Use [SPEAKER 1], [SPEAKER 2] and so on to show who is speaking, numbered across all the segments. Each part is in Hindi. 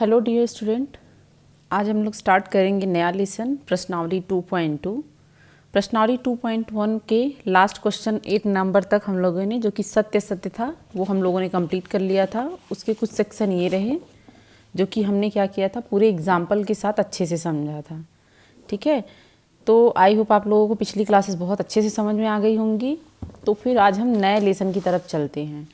[SPEAKER 1] हेलो डियर स्टूडेंट, आज हम लोग स्टार्ट करेंगे नया लेसन प्रश्नावली 2.2। प्रश्नावली 2.1 के लास्ट क्वेश्चन 8 नंबर तक हम लोगों ने, जो कि सत्य सत्य था, वो हम लोगों ने कंप्लीट कर लिया था। उसके कुछ सेक्शन ये रहे जो कि हमने क्या किया था, पूरे एग्जाम्पल के साथ अच्छे से समझा था। ठीक है, तो आई होप आप लोगों को पिछली क्लासेस बहुत अच्छे से समझ में आ गई होंगी। तो फिर आज हम नए लेसन की तरफ चलते हैं।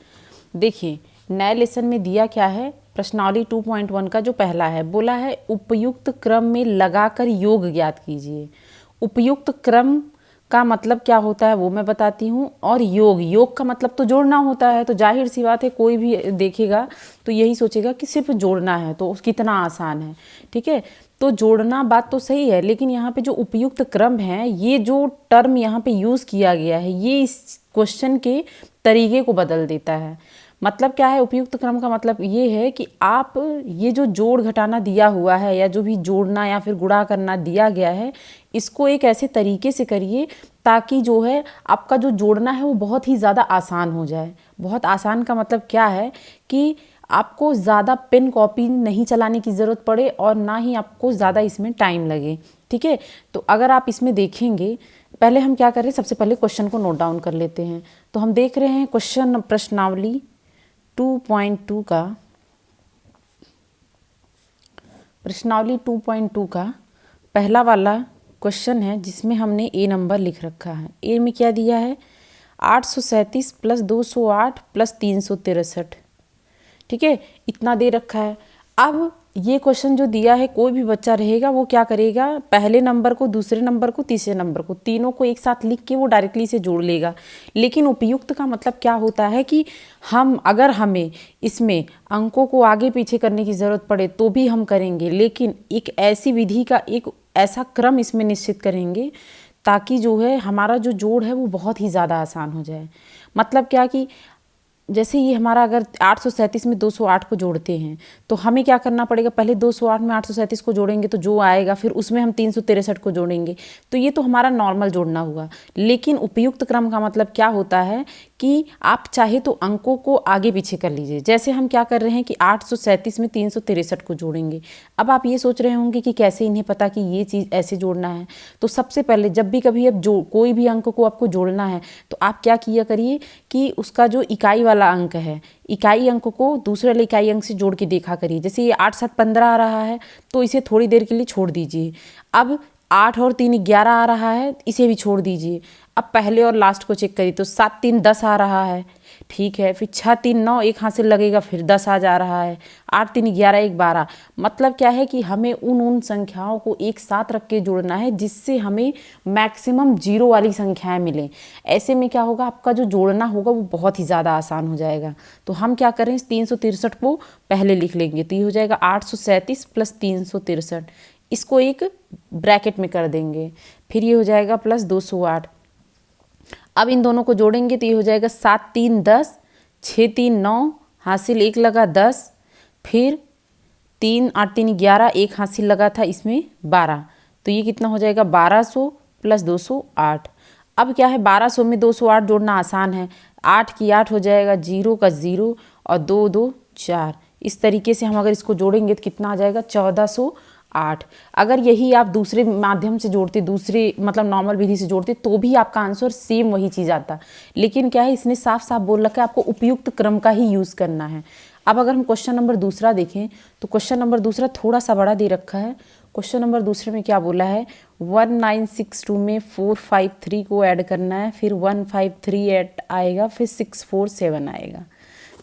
[SPEAKER 1] देखिए, नए लेसन में दिया क्या है, प्रश्नावली 2.1 का जो पहला है, बोला है उपयुक्त क्रम में लगाकर योग ज्ञात कीजिए। उपयुक्त क्रम का मतलब क्या होता है वो मैं बताती हूँ। और योग का मतलब तो जोड़ना होता है। तो जाहिर सी बात है, कोई भी देखेगा तो यही सोचेगा कि सिर्फ जोड़ना है, तो कितना आसान है। ठीक है, तो जोड़ना बात तो सही है, लेकिन यहाँ पे जो उपयुक्त क्रम है, ये जो टर्म यहाँ पे यूज़ किया गया है, ये इस क्वेश्चन के तरीके को बदल देता है। मतलब क्या है, उपयुक्त क्रम का मतलब ये है कि आप ये जो जोड़ घटाना दिया हुआ है, या जो भी जोड़ना या फिर गुणा करना दिया गया है, इसको एक ऐसे तरीके से करिए ताकि जो है आपका जो जोड़ना है वो बहुत ही ज़्यादा आसान हो जाए। बहुत आसान का मतलब क्या है कि आपको ज़्यादा पेन कॉपी नहीं चलाने की ज़रूरत पड़े और ना ही आपको ज़्यादा इसमें टाइम लगे। ठीक है, तो अगर आप इसमें देखेंगे, पहले हम क्या कर रहे हैं, सबसे पहले क्वेश्चन को नोट डाउन कर लेते हैं। तो हम देख रहे हैं क्वेश्चन प्रश्नावली 2.2 का, प्रश्नावली 2.2 का पहला वाला क्वेश्चन है, जिसमें हमने ए नंबर लिख रखा है। ए में क्या दिया है, 837 प्लस 208 प्लस 363। ठीक है, इतना दे रखा है। अब ये क्वेश्चन जो दिया है, कोई भी बच्चा रहेगा वो क्या करेगा, पहले नंबर को, दूसरे नंबर को, तीसरे नंबर को, तीनों को एक साथ लिख के वो डायरेक्टली से जोड़ लेगा। लेकिन उपयुक्त का मतलब क्या होता है कि अगर हमें इसमें अंकों को आगे पीछे करने की ज़रूरत पड़े तो भी हम करेंगे, लेकिन एक ऐसी विधि का, एक ऐसा क्रम इसमें निश्चित करेंगे ताकि जो है हमारा जो जोड़ है वो बहुत ही ज़्यादा आसान हो जाए। मतलब क्या कि जैसे ये हमारा, अगर 837 में 208 को जोड़ते हैं तो हमें क्या करना पड़ेगा, पहले 208 में 837 को जोड़ेंगे तो जो आएगा, फिर उसमें हम 363 को जोड़ेंगे। तो ये तो हमारा नॉर्मल जोड़ना हुआ। लेकिन उपयुक्त क्रम का मतलब क्या होता है कि आप चाहे तो अंकों को आगे पीछे कर लीजिए। जैसे हम क्या कर रहे हैं कि 837 में 363 को जोड़ेंगे। अब आप ये सोच रहे होंगे कि कैसे इन्हें पता कि ये चीज़ ऐसे जोड़ना है। तो सबसे पहले जब भी कभी अब कोई भी अंक को आपको जोड़ना है तो आप क्या किया करिए कि उसका जो इकाई वाला अंक है, इकाई अंक को दूसरे वाले इकाई अंक से जोड़ के देखा करिए। जैसे ये 8 7 15 आ रहा है तो इसे थोड़ी देर के लिए छोड़ दीजिए। अब 8 और 3 11 आ रहा है, इसे भी छोड़ दीजिए। अब पहले और लास्ट को चेक करिए तो 7 3 10 आ रहा है। ठीक है, फिर 6 3 9, एक हाथ से लगेगा, फिर 10 आ जा रहा है। 8 3 11 1 12। मतलब क्या है कि हमें उन संख्याओं को एक साथ रख के जोड़ना है जिससे हमें मैक्सिमम जीरो वाली संख्याएं मिलें। ऐसे में क्या होगा, आपका जो जोड़ना होगा वो बहुत ही ज़्यादा आसान हो जाएगा। तो हम क्या करें, 363 को पहले लिख लेंगे, तो ये हो जाएगा 837 प्लस 363। इसको एक ब्रैकेट में कर देंगे, फिर ये हो जाएगा प्लस 208। अब इन दोनों को जोड़ेंगे तो ये हो जाएगा 7 3 10, 6 3 9, हासिल 1 लगा 10, फिर 3 8 3 11, एक हासिल लगा था इसमें 12। तो ये कितना हो जाएगा, 1200 प्लस 208। अब क्या है, 1200 में 208 जोड़ना आसान है। 8 की 8 हो जाएगा, 0 का 0 और 2 2 4। इस तरीके से हम अगर इसको जोड़ेंगे तो कितना आ जाएगा, 1408। अगर यही आप दूसरे माध्यम से जोड़ते, दूसरे मतलब नॉर्मल विधि से जोड़ते, तो भी आपका आंसर सेम वही चीज़ आता। लेकिन क्या है, इसने साफ साफ बोल रखा है आपको उपयुक्त क्रम का ही यूज़ करना है। अब अगर हम क्वेश्चन नंबर दूसरा देखें तो क्वेश्चन नंबर दूसरा थोड़ा सा बड़ा दे रखा है। क्वेश्चन नंबर दूसरे में क्या बोला है, 1962 में 453 को ऐड करना है, फिर 153 आएगा, फिर 647 आएगा।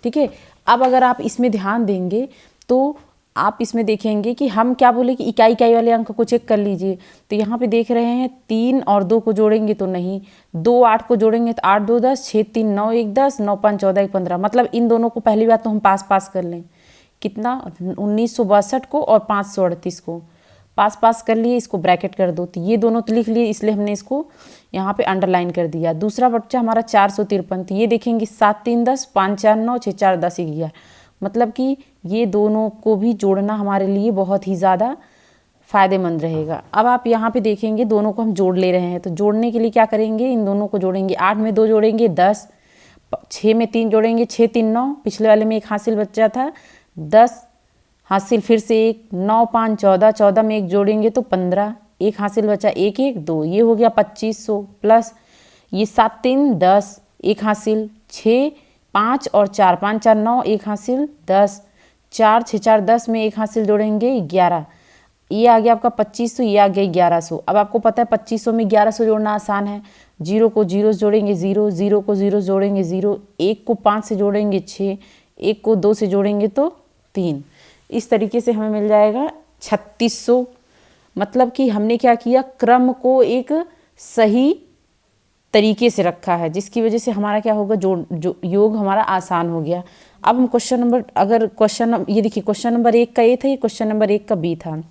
[SPEAKER 1] ठीक है, अब अगर आप इसमें ध्यान देंगे तो आप इसमें देखेंगे कि हम क्या बोले कि इकाई इकाई वाले अंक को चेक कर लीजिए। तो यहाँ पे देख रहे हैं 3 और 2 को जोड़ेंगे तो नहीं, 2 8 को जोड़ेंगे तो 8 2 10, 6 3 9 1 10, 9 5 14 1 15। मतलब इन दोनों को पहली बात तो हम पास कर लें, कितना, 1962 को और 538 को पास कर लिए, इसको ब्रैकेट कर दो। तो ये दोनों तो लिख लिए, इसलिए हमने इसको यहाँ पे अंडरलाइन कर दिया। दूसरा बच्चा हमारा 453, तो ये देखेंगे 7 3 10, 5 4 9, 6 4 10 11। मतलब कि ये दोनों को भी जोड़ना हमारे लिए बहुत ही ज़्यादा फ़ायदेमंद रहेगा। अब आप यहाँ पे देखेंगे दोनों को हम जोड़ ले रहे हैं, तो जोड़ने के लिए क्या करेंगे, इन दोनों को जोड़ेंगे। 8 में 2 जोड़ेंगे 10, 6 में 3 जोड़ेंगे 6 3 9, पिछले वाले में एक हासिल बच्चा था 10 हासिल फिर से 1, 9 5 14, 14 में 1 जोड़ेंगे तो 15, 1 हासिल बचा, 1 1 2, ये हो गया 2500 प्लस ये 7 3 10, 1 हासिल 6 5 और 4 5 4 9, 1 हासिल 10, 4 6 4 10 में 1 हासिल जोड़ेंगे 11, ये आ गया आपका 2500, ये आ गया 1100। अब आपको पता है 2500 में 1100 जोड़ना आसान है। 0 को 0 जोड़ेंगे 0, 0 को 0 जोड़ेंगे 0, 1 को 5 से जोड़ेंगे 6, 1 को 2 से जोड़ेंगे तो 3। इस तरीके से हमें मिल जाएगा 3600। मतलब कि हमने क्या किया, क्रम को एक सही तरीके से रखा है, जिसकी वजह से हमारा क्या होगा, जो योग हमारा आसान हो गया। अब हम क्वेश्चन नंबर, अगर क्वेश्चन ये देखिए, क्वेश्चन नंबर 1 का ए था, ये क्वेश्चन नंबर 1 का बी था,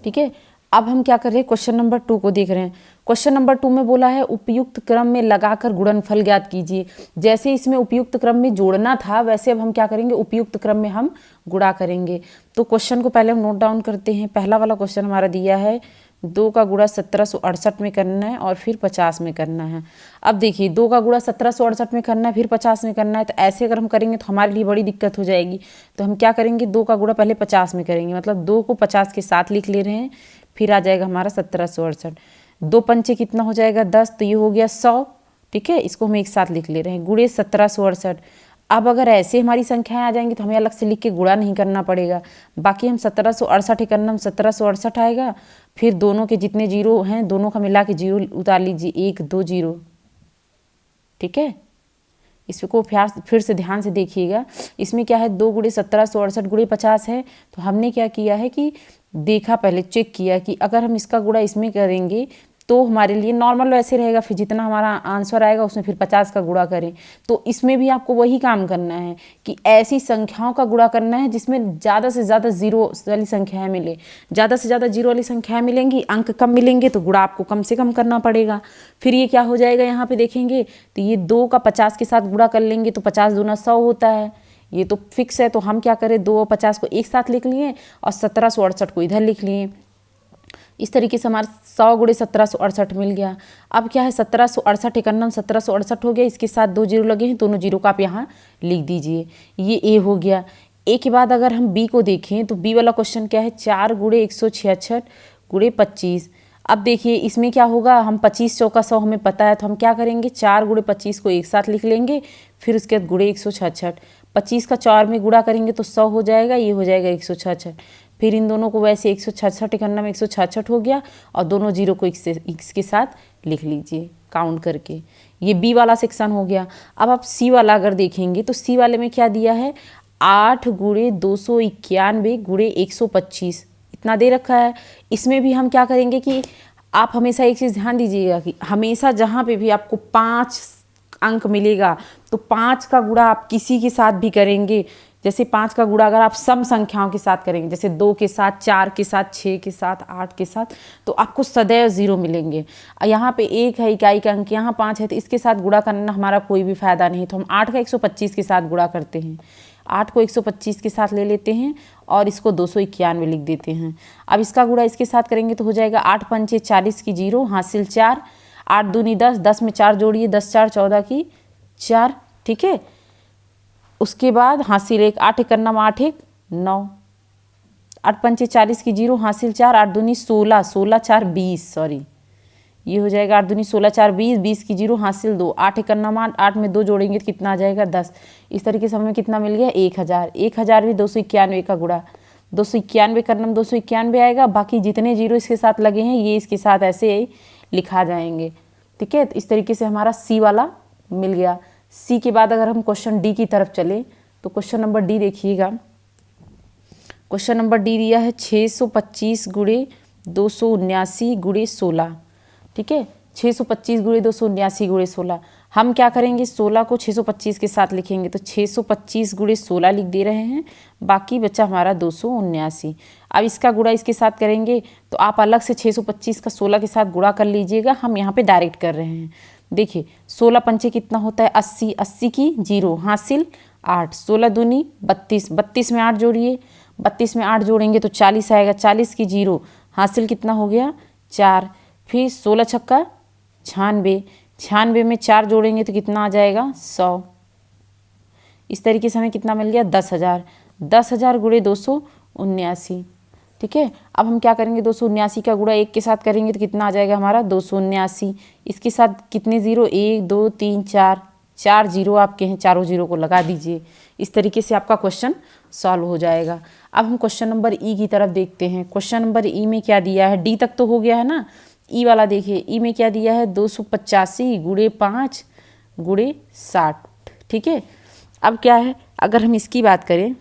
[SPEAKER 1] ठीक है। अब हम क्या कर रहे हैं, क्वेश्चन नंबर 2 को देख रहे हैं। क्वेश्चन नंबर 2 में बोला है उपयुक्त क्रम में लगाकर गुणनफल ज्ञात कीजिए। जैसे इसमें उपयुक्त क्रम में जोड़ना था, वैसे अब हम क्या करेंगे, उपयुक्त क्रम में हम गुणा करेंगे। तो क्वेश्चन को पहले हम नोट डाउन करते हैं। पहला वाला क्वेश्चन हमारा दिया है 2 का गुणा 1768 में करना है और फिर 50 में करना है। अब देखिए 2 का गुणा 1768 में करना है, फिर 50 में करना है, तो ऐसे अगर हम करेंगे तो हमारे लिए बड़ी दिक्कत हो जाएगी। तो हम क्या करेंगे, 2 का गुणा पहले 50 में करेंगे, मतलब 2 को 50 के साथ लिख ले रहे हैं, फिर आ जाएगा हमारा 1768। 2 पंचे कितना हो जाएगा 10, तो ये हो गया 100, ठीक है। इसको हम एक साथ लिख ले रहे हैं, गुणे 1768। अब अगर ऐसे हमारी संख्याएं आ जाएंगी तो हमें अलग से लिख के गुणा नहीं करना पड़ेगा। बाकी हम 1768 करना, हम 1768 आएगा, फिर दोनों के जितने जीरो हैं दोनों का मिला के जीरो उतार लीजिए, 1 2 जीरो, ठीक है। इसको फिर से ध्यान से देखिएगा। इसमें क्या है, 2 गुणे 1768 गुणे 50 है। तो हमने क्या किया है कि देखा, पहले चेक किया कि अगर हम इसका गुणा इसमें करेंगे तो हमारे लिए नॉर्मल वैसे रहेगा, फिर जितना हमारा आंसर आएगा उसमें फिर 50 का गुणा करें। तो इसमें भी आपको वही काम करना है कि ऐसी संख्याओं का गुणा करना है जिसमें ज़्यादा से ज़्यादा जीरो वाली संख्याएं मिले। ज़्यादा से ज़्यादा जीरो वाली संख्याएं मिलेंगी, अंक कम मिलेंगे तो गुणा आपको कम से कम करना पड़ेगा। फिर ये क्या हो जाएगा, यहाँ पर देखेंगे तो ये 2 का 50 के साथ गुणा कर लेंगे तो 50 दूना 100 होता है, ये तो फिक्स है। तो हम क्या करें, 2 और 50 को एक साथ लिख लिए और 1768 को इधर लिख लिए। इस तरीके से हमारा 100 गुणे 1768 मिल गया। अब क्या है, 1768 इकन्नम 1768 हो गया, इसके साथ 2 जीरो लगे हैं, दोनों जीरो का आप यहाँ लिख दीजिए। ये ए हो गया। ए के बाद अगर हम बी को देखें तो बी वाला क्वेश्चन क्या है, 4 गुणे 166 गुणे 25। अब देखिए इसमें क्या होगा, हम 25 चौका 100 हमें पता है, तो हम क्या करेंगे, 4 गुणे 25 को एक साथ लिख लेंगे, फिर उसके बाद गुणे 166। 25 का 4 में गुणा करेंगे तो 100 हो जाएगा, ये हो जाएगा 166। फिर इन दोनों को वैसे 166 इकन्ना में 166 हो गया और दोनों जीरो को इसके साथ लिख लीजिए काउंट करके। ये बी वाला सेक्शन हो गया। अब आप सी वाला अगर देखेंगे तो सी वाले में क्या दिया है, 8 गुणे 291 गुणे 125 इतना दे रखा है। इसमें भी हम क्या करेंगे कि आप हमेशा एक चीज़ ध्यान दीजिएगा कि हमेशा जहाँ पे भी आपको 5 अंक मिलेगा तो 5 का गुणा आप किसी के साथ भी करेंगे। जैसे 5 का गुणा अगर आप सम संख्याओं के साथ करेंगे, जैसे 2 के साथ, 4 के साथ, 6 के साथ, 8 के साथ, तो आपको सदैव 0 मिलेंगे। यहाँ पे 1 है इकाई का अंक, यहाँ 5 है, तो इसके साथ गुणा करना हमारा कोई भी फायदा नहीं। तो हम 8 का 125 के साथ गुणा करते हैं, 8 को 125 के साथ ले लेते हैं और इसको 291 लिख देते हैं। अब इसका गुणा इसके साथ करेंगे तो हो जाएगा 8 पंचे 40 की 0 हासिल 4, 8 दूनी 10, 10 में 4 जोड़िए, 10 4 14 की 4, ठीक है। उसके बाद हासिल 1, 8 इकन्ना 8 1 9, 8 पंचे 40 की 0 हासिल 4, 8 दूनी 16, 16 4 20, सॉरी ये हो जाएगा 8 दूनी 16 4 20, 20 की 0 हासिल 2, 8 इकन्ना 8, 8 में 2 जोड़ेंगे तो कितना आ जाएगा 10। इस तरीके से हमें कितना मिल गया 1000। 1000 भी 291 का गुणा, 291 करना 291 आएगा, बाकी जितने जीरो इसके साथ लगे हैं ये इसके साथ ऐसे लिखा जाएंगे, ठीक है। तो इस तरीके से हमारा सी वाला मिल गया। सी के बाद अगर हम क्वेश्चन डी की तरफ चले तो क्वेश्चन नंबर डी देखिएगा। क्वेश्चन नंबर डी दिया है 625 गुणे 279 गुणे 16, ठीक है। 625 गुणे 279 गुणे 16। हम क्या करेंगे, 16 को 625 के साथ लिखेंगे, तो 625 गुणे 16 लिख दे रहे हैं, बाकी बचा हमारा 279। अब इसका गुणा इसके साथ करेंगे तो आप अलग से 625 का 16 के साथ गुणा कर लीजिएगा, हम यहाँ पे डायरेक्ट कर रहे हैं। देखिए 16 पंचे कितना होता है 80, 80 की 0 हासिल 8, 16 दूनी 32, 32 में 8 जोड़िए, 32 में 8 जोड़ेंगे तो 40 आएगा, 40 की 0 हासिल कितना हो गया 4, फिर 16 छक्का 96, 96 में 4 जोड़ेंगे तो कितना आ जाएगा 100। इस तरीके से हमें कितना मिल गया 10,000। 10,000 गुणे 279। ठीक है, अब हम क्या करेंगे, 279 का गुणा 1 के साथ करेंगे तो कितना आ जाएगा हमारा 279। इसके साथ कितने जीरो, 1 2 3 4, 4 जीरो आपके हैं, चारों जीरो को लगा दीजिए। इस तरीके से आपका क्वेश्चन सॉल्व हो जाएगा। अब हम क्वेश्चन नंबर ई की तरफ देखते हैं। क्वेश्चन नंबर ई में क्या दिया है, डी तक तो हो गया है ना, ई वाला देखिए। ई में क्या दिया है, 285 गुणे 5 गुणे 60। ठीक है, अब क्या है, अगर हम इसकी बात करें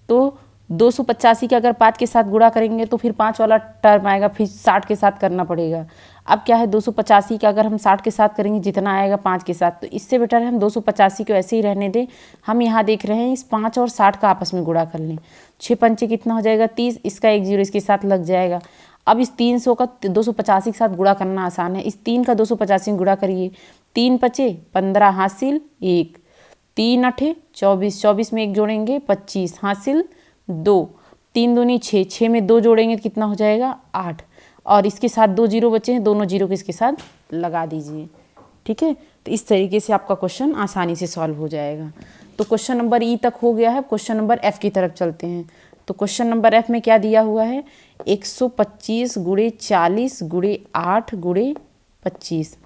[SPEAKER 1] तो 285 के अगर 5 के साथ गुणा करेंगे तो फिर 5 वाला टर्म आएगा, फिर 60 के साथ करना पड़ेगा। अब क्या है, 285 का अगर हम 60 के साथ करेंगे जितना आएगा 5 के साथ, तो इससे बेटर है हम 285 को ऐसे ही रहने दें। हम यहाँ देख रहे हैं इस 5 और 60 का आपस में गुणा कर लें। 6 पंचे कितना हो जाएगा 30, इसका 1 जीरो इसके साथ लग जाएगा। अब इस 300 का 285 के साथ गुणा करना आसान है। इस 3 का 285 में गुणा करिए, 3 पचे 15 हासिल 1, 3 अठे 24, 24 में 1 जोड़ेंगे 25 हासिल 2, 3 दूनी 6, 6 में 2 जोड़ेंगे तो कितना हो जाएगा 8, और इसके साथ 2 जीरो बचे हैं, दोनों जीरो को इसके साथ लगा दीजिए। ठीक है, तो इस तरीके से आपका क्वेश्चन आसानी से सॉल्व हो जाएगा। तो क्वेश्चन नंबर ई तक हो गया है। क्वेश्चन नंबर एफ की तरफ चलते हैं। तो क्वेश्चन नंबर एफ में क्या दिया हुआ है, 125 गुणे 40 गुणे 8 गुणे 25।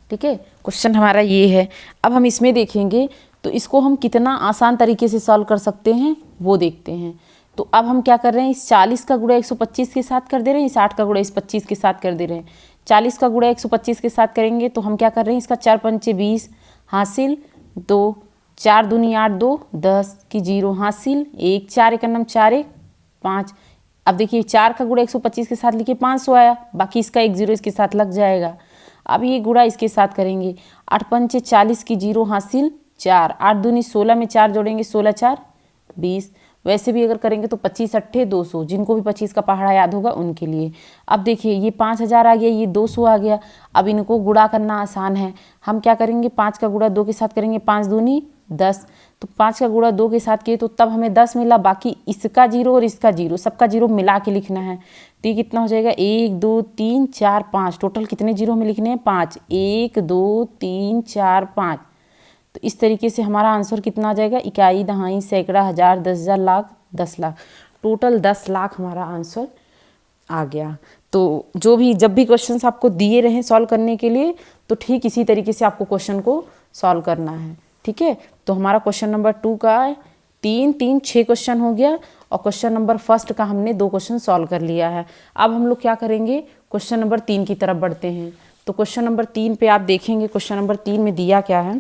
[SPEAKER 1] ठीक है, क्वेश्चन हमारा ये है। अब हम इसमें देखेंगे तो इसको हम कितना आसान तरीके से सॉल्व कर सकते हैं वो देखते हैं। तो अब हम क्या कर रहे हैं, इस 40 का गुणा 125 के साथ कर दे रहे हैं, इस 8 का गुणा इस 25 के साथ कर दे रहे हैं। 40 का गुणा 125 के साथ करेंगे तो हम क्या कर रहे हैं, इसका 4 पंचे 20 हासिल 2, 4 दूनी 8 2 10 की जीरो हासिल 1, 4 एक नम 4 1 5। अब देखिए 4 का गुणा 125 के साथ लिखिए 500 आया, बाकी इसका 1 जीरो इसके साथ लग जाएगा। अब ये गुणा इसके साथ करेंगे, 8 पंचे 40 की जीरो हासिल 4, 8 दूनी 16 में 4 जोड़ेंगे 16 4 20। वैसे भी अगर करेंगे तो 25 अट्ठे 200, जिनको भी 25 का पहाड़ा याद होगा उनके लिए। अब देखिए ये 5000 आ गया, ये 200 आ गया। अब इनको गुणा करना आसान है। हम क्या करेंगे, 5 का गुणा 2 के साथ करेंगे, 5 दूनी 10, तो 5 का गुणा 2 के साथ किए तो तब हमें 10 मिला। बाकी इसका जीरो और इसका जीरो, सबका जीरो मिला के लिखना है। तो ये कितना हो जाएगा, 1 2 3 4 5, टोटल कितने जीरो में लिखने हैं 5, 1 2 3 4 5। तो इस तरीके से हमारा आंसर कितना आ जाएगा, इकाई दहाई सैकड़ा हज़ार 10,000 लाख 10 लाख, टोटल 10 लाख हमारा आंसर आ गया। तो जो भी जब भी क्वेश्चंस आपको दिए रहे सॉल्व करने के लिए, तो ठीक इसी तरीके से आपको क्वेश्चन को सॉल्व करना है। ठीक है, तो हमारा क्वेश्चन नंबर 2 का 6 क्वेश्चन हो गया, और क्वेश्चन नंबर फर्स्ट का हमने 2 क्वेश्चन सॉल्व कर लिया है। अब हम लोग क्या करेंगे, क्वेश्चन नंबर 3 की तरफ बढ़ते हैं। तो क्वेश्चन नंबर 3 पे आप देखेंगे, क्वेश्चन नंबर 3 में दिया क्या है।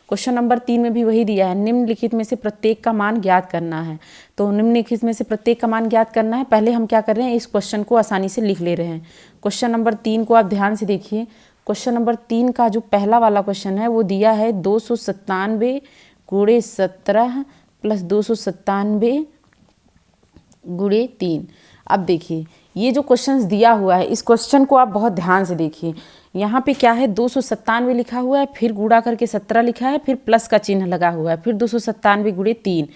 [SPEAKER 1] क्वेश्चन नंबर 3 में भी वही दिया है, निम्नलिखित में से प्रत्येक का मान ज्ञात करना है। तो निम्नलिखित में से प्रत्येक का मान ज्ञात करना है। पहले हम क्या कर रहे हैं, इस क्वेश्चन को आसानी से लिख ले रहे हैं। क्वेश्चन नंबर 3 को आप ध्यान से देखिए। क्वेश्चन नंबर 3 का जो पहला वाला क्वेश्चन है वो दिया है 297 गुणे 17 प्लस 297 गुणे 3। अब देखिए ये जो क्वेश्चन दिया हुआ है, इस क्वेश्चन को आप बहुत ध्यान से देखिए। यहाँ पे क्या है, 297 लिखा हुआ है, फिर गुणा करके 17 लिखा है, फिर प्लस का चिन्ह लगा हुआ है, फिर 297 गुणे 3।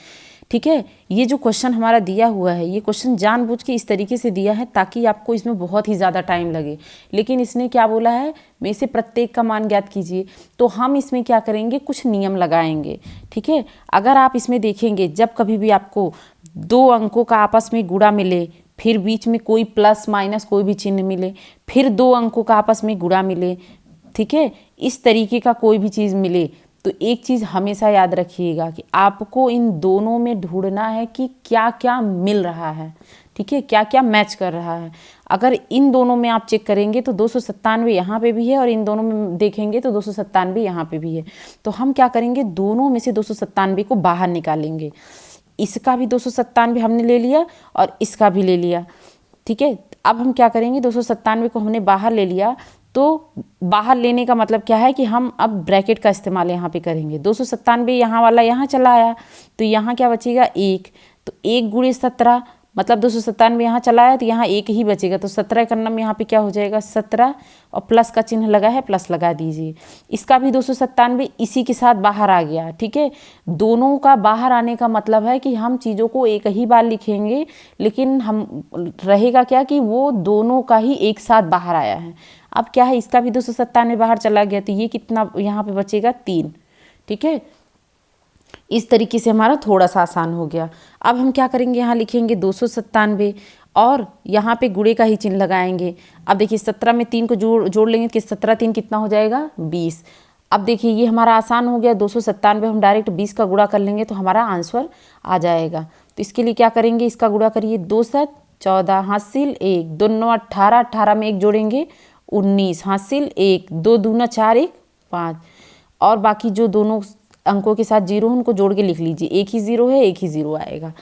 [SPEAKER 1] ठीक है, ये जो क्वेश्चन हमारा दिया हुआ है, ये क्वेश्चन जानबूझ के इस तरीके से दिया है ताकि आपको इसमें बहुत ही ज़्यादा टाइम लगे। लेकिन इसने क्या बोला है, में से प्रत्येक का मान ज्ञात कीजिए। तो हम इसमें क्या करेंगे, कुछ नियम लगाएंगे। ठीक है, अगर आप इसमें देखेंगे, जब कभी भी आपको 2 अंकों का आपस में गुणा मिले, फिर बीच में कोई प्लस माइनस कोई भी चिन्ह मिले, फिर 2 अंकों का आपस में गुणा मिले, ठीक है, इस तरीके का कोई भी चीज़ मिले, तो एक चीज़ हमेशा याद रखिएगा कि आपको इन दोनों में ढूंढना है कि क्या क्या मिल रहा है। ठीक है, क्या क्या मैच कर रहा है। अगर इन दोनों में आप चेक करेंगे तो 297 यहाँ पे भी है, और इन दोनों में देखेंगे तो 297 यहाँ पे भी है। तो हम क्या करेंगे, दोनों में से 297 को बाहर निकालेंगे। इसका भी 297 हमने ले लिया और इसका भी ले लिया। ठीक है, अब हम क्या करेंगे, 297 को हमने बाहर ले लिया, तो बाहर लेने का मतलब क्या है कि हम अब ब्रैकेट का इस्तेमाल यहाँ पे करेंगे। 297 यहाँ वाला यहाँ चला आया, तो यहाँ क्या बचेगा 1, तो 1 गुणे 17 मतलब 297 यहाँ चला आया, तो यहाँ 1 ही बचेगा। तो 17 का नम यहाँ पे क्या हो जाएगा 17, और प्लस का चिन्ह लगा है, प्लस लगा दीजिए। इसका भी 297 इसी के साथ बाहर आ गया। ठीक है, दोनों का बाहर आने का मतलब है कि हम चीज़ों को एक ही बार लिखेंगे, लेकिन हम रहेगा क्या कि वो दोनों का ही एक साथ बाहर आया है। अब क्या है, इसका भी 297 बाहर चला गया, तो ये कितना यहाँ पे बचेगा 3। ठीक है, इस तरीके से हमारा थोड़ा सा आसान हो गया। अब हम क्या करेंगे, यहाँ लिखेंगे 297 और यहाँ पे गुणे का ही चिन्ह लगाएंगे। अब देखिए 17 में 3 को जोड़ लेंगे कि 17 3 कितना हो जाएगा 20। अब देखिए ये हमारा आसान हो गया, 297 हम डायरेक्ट 20 का गुणा कर लेंगे तो हमारा आंसर आ जाएगा। तो इसके लिए क्या करेंगे, इसका गुणा करिए, 2 7 14 हासिल 1, 2 9 18, 18 में 1 जोड़ेंगे 19 हासिल 1, 2 दूना 4 1 5, और बाकी जो दोनों अंकों के साथ जीरो उनको जोड़ के लिख लीजिए, एक ही जीरो है एक ही जीरो आएगा।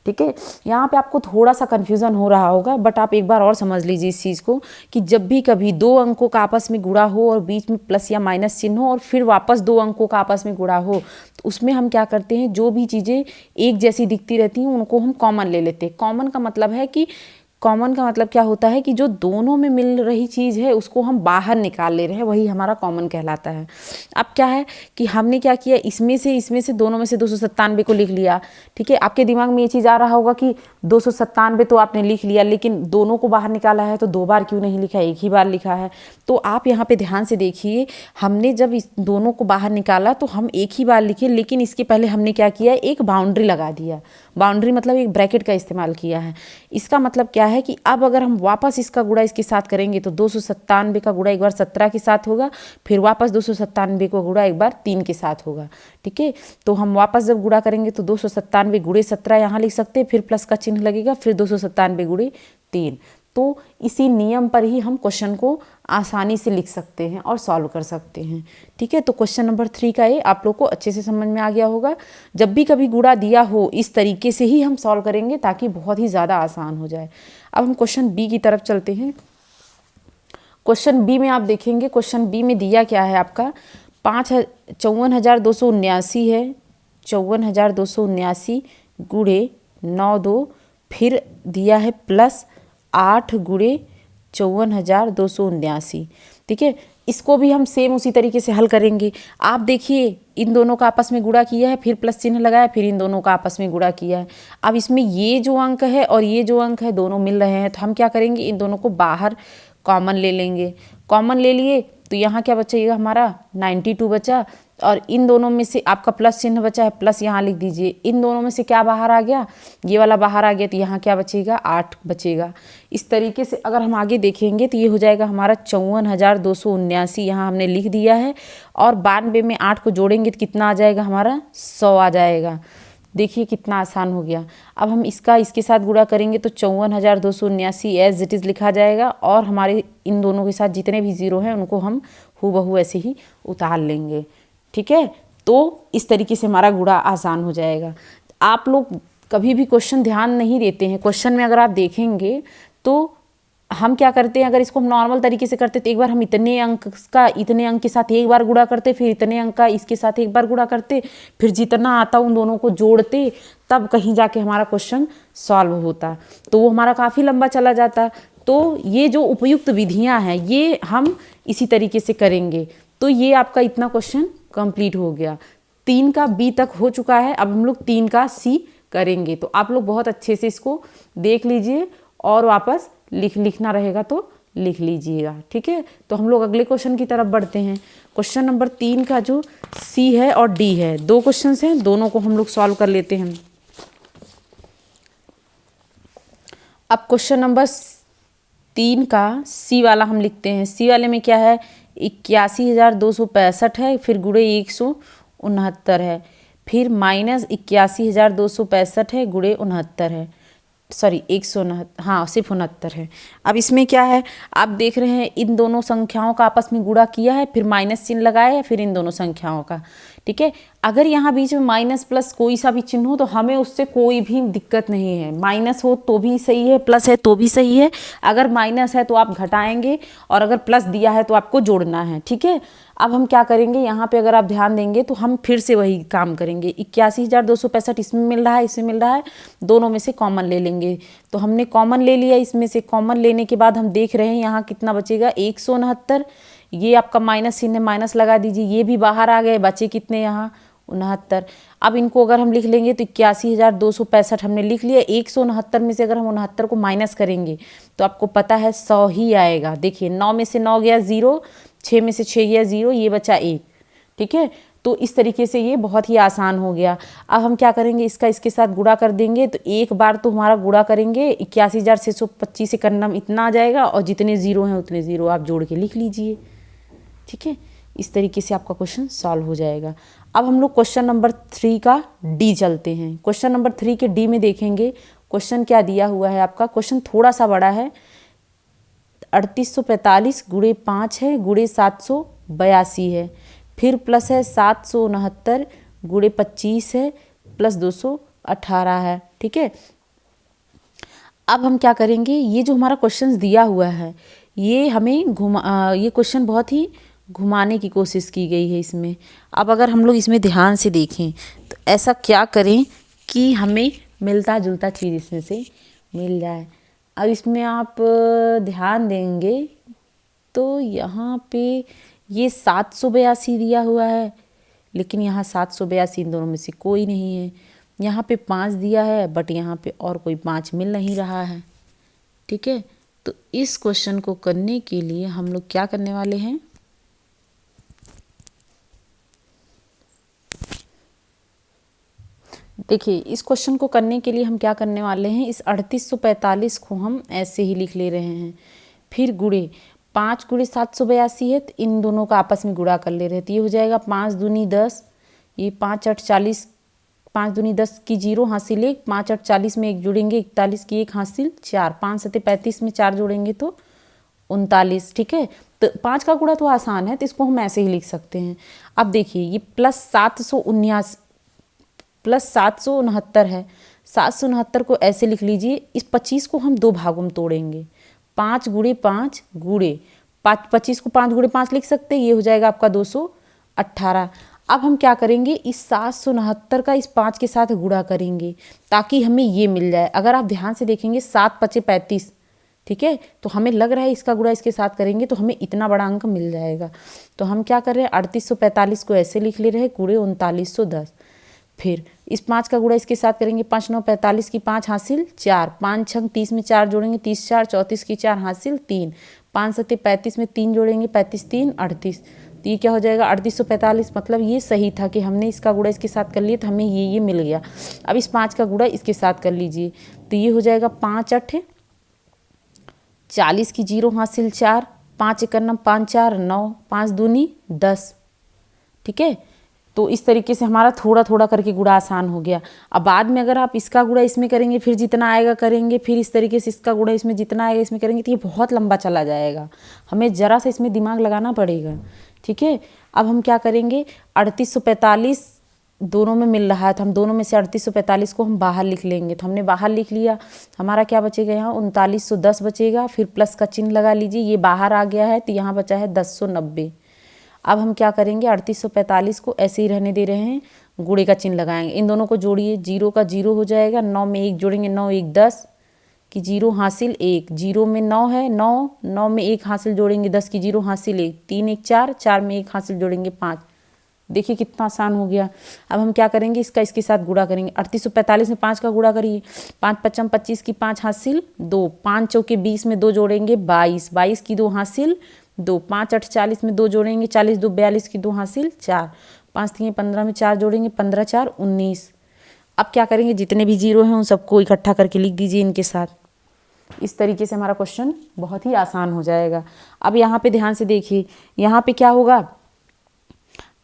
[SPEAKER 1] ठीक है, यहाँ पे आपको थोड़ा सा कन्फ्यूज़न हो रहा होगा, बट आप एक बार और समझ लीजिए इस चीज़ को कि जब भी कभी दो अंकों का आपस में गुणा हो और बीच में प्लस या माइनस चिन्ह हो और फिर वापस दो अंकों का आपस में गुणा हो, तो उसमें हम क्या करते हैं, जो भी चीज़ें एक जैसी दिखती रहती हैं उनको हम कॉमन ले लेते हैं। कॉमन का मतलब क्या होता है कि जो दोनों में मिल रही चीज़ है उसको हम बाहर निकाल ले रहे हैं, वही हमारा कॉमन कहलाता है। अब क्या है कि हमने क्या किया, इसमें से दोनों में से 297 को लिख लिया। ठीक है, आपके दिमाग में ये चीज़ आ रहा होगा कि 297 तो आपने लिख लिया, लेकिन दोनों को बाहर निकाला है तो 2 बार क्यों नहीं लिखा, एक ही बार लिखा है। तो आप यहाँ पे ध्यान से देखिए, हमने जब इस दोनों को बाहर निकाला तो हम एक ही बार लिखे, लेकिन इसके पहले हमने क्या किया, एक बाउंड्री लगा दिया। बाउंड्री मतलब एक ब्रैकेट का इस्तेमाल किया है। इसका मतलब क्या है कि अब अगर हम वापस इसका गुणा इसके साथ करेंगे तो 297 का गुणा एक बार 17 के साथ होगा, फिर वापस 297 को गुणा एक बार 3 के साथ होगा। ठीक है, तो हम वापस जब गुणा करेंगे तो 297 गुणे 17 यहाँ लिख सकते हैं, फिर प्लस का चिन्ह लगेगा, फिर 297 गुणे 3। तो इसी नियम पर ही हम क्वेश्चन को आसानी से लिख सकते हैं और सॉल्व कर सकते हैं। ठीक है, तो क्वेश्चन नंबर 3 का ये आप लोग को अच्छे से समझ में आ गया होगा। जब भी कभी गुणा दिया हो इस तरीके से ही हम सॉल्व करेंगे ताकि बहुत ही ज़्यादा आसान हो जाए। अब हम क्वेश्चन बी की तरफ चलते हैं। क्वेश्चन बी में आप देखेंगे, क्वेश्चन बी में दिया क्या है आपका, 54,279 है, 54,279 गुणे 9 2, फिर दिया है प्लस 8 गुणे 54,279। ठीक है, इसको भी हम सेम उसी तरीके से हल करेंगे। आप देखिए इन दोनों का आपस में गुणा किया है, फिर प्लस चिन्ह लगाया, फिर इन दोनों का आपस में गुणा किया है। अब इसमें ये जो अंक है और ये जो अंक है दोनों मिल रहे हैं, तो हम क्या करेंगे, इन दोनों को बाहर कॉमन ले लेंगे। कॉमन ले लिए तो यहाँ क्या बचेगा हमारा 92 बचा, और इन दोनों में से आपका प्लस चिन्ह बचा है, प्लस यहाँ लिख दीजिए। इन दोनों में से क्या बाहर आ गया, ये वाला बाहर आ गया, तो यहाँ क्या बचेगा 8 बचेगा। इस तरीके से अगर हम आगे देखेंगे तो ये हो जाएगा हमारा 54,279 यहाँ हमने लिख दिया है, और 92 में 8 को जोड़ेंगे तो कितना आ जाएगा हमारा 100 आ जाएगा। देखिए कितना आसान हो गया। अब हम इसके साथ गुणा करेंगे तो 54,279 एज इट इज़ लिखा जाएगा, और हमारे इन दोनों के साथ जितने भी ज़ीरो हैं उनको हम हूबहू ऐसे ही उतार लेंगे। ठीक है, तो इस तरीके से हमारा गुणा आसान हो जाएगा। आप लोग कभी भी क्वेश्चन ध्यान नहीं देते हैं। क्वेश्चन में अगर आप देखेंगे तो हम क्या करते हैं, अगर इसको हम नॉर्मल तरीके से करते तो एक बार हम इतने अंक के साथ एक बार गुणा करते, फिर इतने अंक का इसके साथ एक बार गुणा करते, फिर जितना आता उन दोनों को जोड़ते, तब कहीं जाके हमारा क्वेश्चन सॉल्व होता। तो वो हमारा काफ़ी लंबा चला जाता। तो ये जो उपयुक्त विधियां हैं ये हम इसी तरीके से करेंगे। तो ये आपका इतना क्वेश्चन कंप्लीट हो गया। 3 का बी तक हो चुका है, अब हम लोग 3 का सी करेंगे। तो आप लोग बहुत अच्छे से इसको देख लीजिए और वापस लिखना रहेगा तो लिख लीजिएगा। ठीक है, तो हम लोग अगले क्वेश्चन की तरफ बढ़ते हैं। क्वेश्चन नंबर 3 का जो सी है और डी है, 2 क्वेश्चन हैं, दोनों को हम लोग सॉल्व कर लेते हैं। अब क्वेश्चन नंबर 3 का सी वाला हम लिखते हैं। सी वाले में क्या है, 81,265 है, फिर गुणे 169 है, फिर माइनस 81,265 है, गुणे 69 है, सॉरी 169, हाँ सिर्फ 69 है। अब इसमें क्या है, आप देख रहे हैं इन दोनों संख्याओं का आपस में गुणा किया है, फिर माइनस चिन्ह लगाया है, फिर इन दोनों संख्याओं का। ठीक है, अगर यहाँ बीच में माइनस प्लस कोई सा भी चिन्ह हो तो हमें उससे कोई भी दिक्कत नहीं है। माइनस हो तो भी सही है, प्लस है तो भी सही है। अगर माइनस है तो आप घटाएंगे, और अगर प्लस दिया है तो आपको जोड़ना है। ठीक है, अब हम क्या करेंगे, यहाँ पे अगर आप ध्यान देंगे तो हम फिर से वही काम करेंगे। 81,265 इसमें मिल रहा है, इसमें मिल रहा है, दोनों में से कॉमन ले लेंगे। तो हमने कॉमन ले लिया, इसमें से कॉमन लेने के बाद हम देख रहे हैं यहाँ कितना बचेगा 169। ये आपका माइनस चिन्ह, माइनस लगा दीजिए, ये भी बाहर आ गए, बचे कितने यहाँ 69। अब इनको अगर हम लिख लेंगे तो 81,265 हमने लिख लिया। 169 में से अगर हम 69 को माइनस करेंगे तो आपको पता है 100 ही आएगा। देखिए 9 में से 9 गया 0, 6 में से 6 गया 0, ये बचा 1। ठीक है, तो इस तरीके से ये बहुत ही आसान हो गया। अब हम क्या करेंगे, इसका इसके साथ गुणा कर देंगे। तो एक बार तो हमारा गुणा करेंगे 81,625 से करना इतना आ जाएगा, और जितने ज़ीरो हैं उतने ज़ीरो आप जोड़ के लिख लीजिए। ठीक है, इस तरीके से आपका क्वेश्चन सॉल्व हो जाएगा। अब हम लोग क्वेश्चन नंबर 3 का डी चलते हैं। क्वेश्चन नंबर 3 के डी में देखेंगे क्वेश्चन क्या दिया हुआ है आपका। क्वेश्चन थोड़ा सा बड़ा है। 3845 गुणे 5 है, गुणे 782 है, फिर प्लस है 769 गुणे 25 है, प्लस 218 है। ठीक है, अब हम क्या करेंगे, ये जो हमारा क्वेश्चन दिया हुआ है ये हमें ये क्वेश्चन बहुत ही घुमाने की कोशिश की गई है इसमें। अब अगर हम लोग इसमें ध्यान से देखें तो ऐसा क्या करें कि हमें मिलता जुलता चीज़ इसमें से मिल जाए। अब इसमें आप ध्यान देंगे तो यहाँ पे ये 782 दिया हुआ है, लेकिन यहाँ 782 इन दोनों में से कोई नहीं है। यहाँ पे 5 दिया है, बट यहाँ पे और कोई 5 मिल नहीं रहा है। ठीक है, तो इस क्वेश्चन को करने के लिए हम लोग क्या करने वाले हैं, देखिए इस क्वेश्चन को करने के लिए हम क्या करने वाले हैं, इस 3845 को हम ऐसे ही लिख ले रहे हैं। फिर गुणे 5 गुणे 782 है, तो इन दोनों का आपस में गुणा कर ले रहे हैं। तो ये हो जाएगा 5 दूनी 10, ये 5 8 40, 5 दूनी 10 की 0 हासिल 1, 5 8 40 में 1 जोड़ेंगे 41 की 1 हासिल 4, 5 7 35 में 4 जोड़ेंगे तो 39। ठीक है, तो 5 का गुणा तो आसान है, तो इसको हम ऐसे ही लिख सकते हैं। अब देखिए ये प्लस 769 है, 769 को ऐसे लिख लीजिए। इस 25 को हम 2 भागों में तोड़ेंगे। 5 गुणे 5 गुणे 25 को 5 गुणे 5 लिख सकते हैं, ये हो जाएगा आपका 218। अब हम क्या करेंगे, इस 769 का इस 5 के साथ गुणा करेंगे ताकि हमें ये मिल जाए। अगर आप ध्यान से देखेंगे 7 5 35, ठीक है, तो हमें लग रहा है इसका गुणा इसके साथ करेंगे तो हमें इतना बड़ा अंक मिल जाएगा। तो हम क्या कर रहे हैं, 3845 को ऐसे लिख ले रहे हैं, गुणे 3910। फिर इस 5 का गुणा इसके साथ करेंगे, 5 9 45 की 5 हासिल 4, 5 6 30 में 4 जोड़ेंगे 30 4 34 की 4 हासिल 3, 5 7 35 में 3 जोड़ेंगे 35 3 38। तो ये क्या हो जाएगा 3845। मतलब ये सही था कि हमने इसका गुणा इसके साथ कर लिया तो हमें ये मिल गया। अब इस 5 का गुणा इसके साथ कर लीजिए, तो ये हो जाएगा 5 8 40 की 0 हासिल 4, 5 1 9 5 4 9, 5 दूनी 10। ठीक है, तो इस तरीके से हमारा थोड़ा थोड़ा करके गुणा आसान हो गया। अब बाद में अगर आप इसका गुणा इसमें करेंगे, फिर जितना आएगा करेंगे, फिर इस तरीके से इसका गुणा इसमें जितना आएगा इसमें करेंगे, तो ये बहुत लंबा चला जाएगा। हमें ज़रा सा इसमें दिमाग लगाना पड़ेगा। ठीक है, अब हम क्या करेंगे, 3845 दोनों में मिल रहा है, तो हम दोनों में से 3845 को हम बाहर लिख लेंगे। तो हमने बाहर लिख लिया, हमारा क्या बचेगा, यहाँ 3910 बचेगा। फिर प्लस का चिन्ह लगा लीजिए, ये बाहर आ गया है तो यहाँ बचा है 1090। अब हम क्या करेंगे, 3845 को ऐसे ही रहने दे रहे हैं, गुणे का चिन्ह लगाएंगे। इन दोनों को जोड़िए, 0 का 0 हो जाएगा, 9 में 1 जोड़ेंगे 9 1 10 की 0 हासिल 1, 0 में 9 है 9, 9 में 1 हासिल जोड़ेंगे 10 की 0 हासिल 1, 3 1 4, 4 में 1 हासिल जोड़ेंगे 5। देखिए कितना आसान हो गया। अब हम क्या करेंगे, इसका इसके साथ गुणा करेंगे। 3845 में 5 का गुणा करिए, 5 5 25 की 5 हासिल 2, 5 चौके 20 में 2 जोड़ेंगे 22, 22 की 2 हासिल 2, 5 8 40 में 2 जोड़ेंगे 40 2 42 की 2 हासिल 4, 5 3 15 में 4 जोड़ेंगे 15 4 19। अब क्या करेंगे, जितने भी जीरो हैं उन सबको इकट्ठा करके लिख दीजिए इनके साथ। इस तरीके से हमारा क्वेश्चन बहुत ही आसान हो जाएगा। अब यहाँ पे ध्यान से देखिए, यहाँ पे क्या होगा,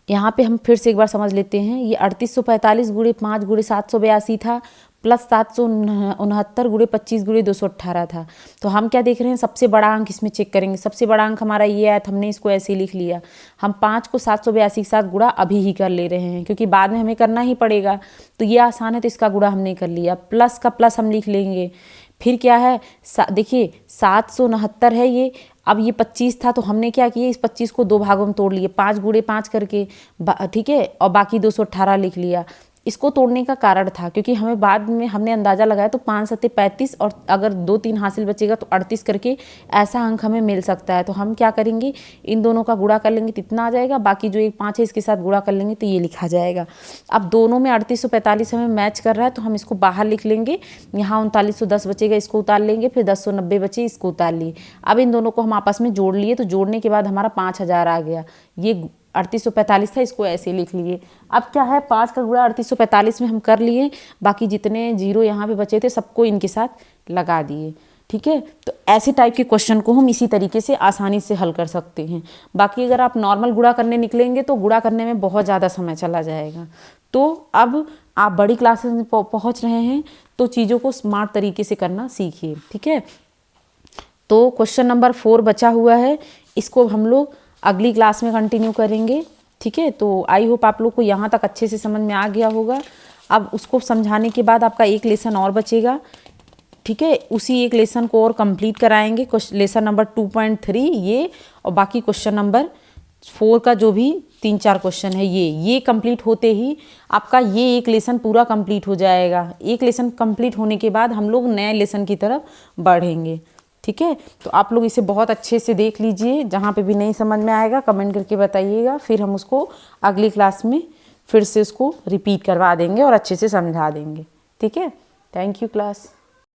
[SPEAKER 1] यहाँ पे हम फिर से एक बार समझ लेते हैं। ये 3845 गुणे 5 गुणे 782 था, प्लस 769 गुणे 25 गुणे 218 था। तो हम क्या देख रहे हैं, सबसे बड़ा अंक इसमें चेक करेंगे। सबसे बड़ा अंक हमारा ये आया, तो हमने इसको ऐसे ही लिख लिया। हम 5 को 782 के साथ गुणा अभी ही कर ले रहे हैं, क्योंकि बाद में हमें करना ही पड़ेगा। तो ये आसान है, तो इसका गुणा हमने कर लिया। प्लस का प्लस हम लिख लेंगे। फिर क्या है, देखिए 769 है ये। अब ये 25 था, तो हमने क्या किया, इस 25 को 2 भागों में तोड़ लिए, 5 गुणे 5 करके, ठीक है, और बाकी 218 लिख लिया। इसको तोड़ने का कारण था क्योंकि हमें बाद में हमने अंदाज़ा लगाया, तो 5 7 35 और अगर 2 3 हासिल बचेगा तो 38 करके ऐसा अंक हमें मिल सकता है। तो हम क्या करेंगे, इन दोनों का गुणा कर लेंगे तो इतना आ जाएगा, बाकी जो एक 5 है इसके साथ गुणा कर लेंगे तो ये लिखा जाएगा। अब दोनों में 3845 हमें मैच कर रहा है, तो हम इसको बाहर लिख लेंगे। यहाँ 3910 बचेगा, इसको उतार लेंगे, फिर 1090 बचे, इसको उतार लिए। अब इन दोनों को हम आपस में जोड़ लिए, तो जोड़ने के बाद हमारा 5000 आ गया। ये 3845 था, इसको ऐसे लिख लिए। अब क्या है, 5 का गुणा 3845 में हम कर लिए, बाकी जितने जीरो यहाँ पे बचे थे सबको इनके साथ लगा दिए। ठीक है, तो ऐसे टाइप के क्वेश्चन को हम इसी तरीके से आसानी से हल कर सकते हैं। बाकी अगर आप नॉर्मल गुणा करने निकलेंगे तो गुणा करने में बहुत ज़्यादा समय चला जाएगा। तो अब आप बड़ी क्लासेस में पहुँच रहे हैं तो चीज़ों को स्मार्ट तरीके से करना सीखिए। ठीक है, तो क्वेश्चन नंबर 4 बचा हुआ है, इसको हम लोग अगली क्लास में कंटिन्यू करेंगे। ठीक है, तो आई होप आप लोग को यहाँ तक अच्छे से समझ में आ गया होगा। अब उसको समझाने के बाद आपका एक लेसन और बचेगा। ठीक है, उसी एक लेसन को और कंप्लीट कराएंगे, लेसन नंबर 2.3 ये, और बाकी क्वेश्चन नंबर 4 का जो भी 3-4 क्वेश्चन है ये कंप्लीट होते ही आपका ये एक लेसन पूरा कंप्लीट हो जाएगा। एक लेसन कंप्लीट होने के बाद हम लोग नए लेसन की तरफ बढ़ेंगे। ठीक है, तो आप लोग इसे बहुत अच्छे से देख लीजिए, जहाँ पे भी नहीं समझ में आएगा कमेंट करके बताइएगा, फिर हम उसको अगली क्लास में फिर से उसको रिपीट करवा देंगे और अच्छे से समझा देंगे। ठीक है, थैंक यू क्लास।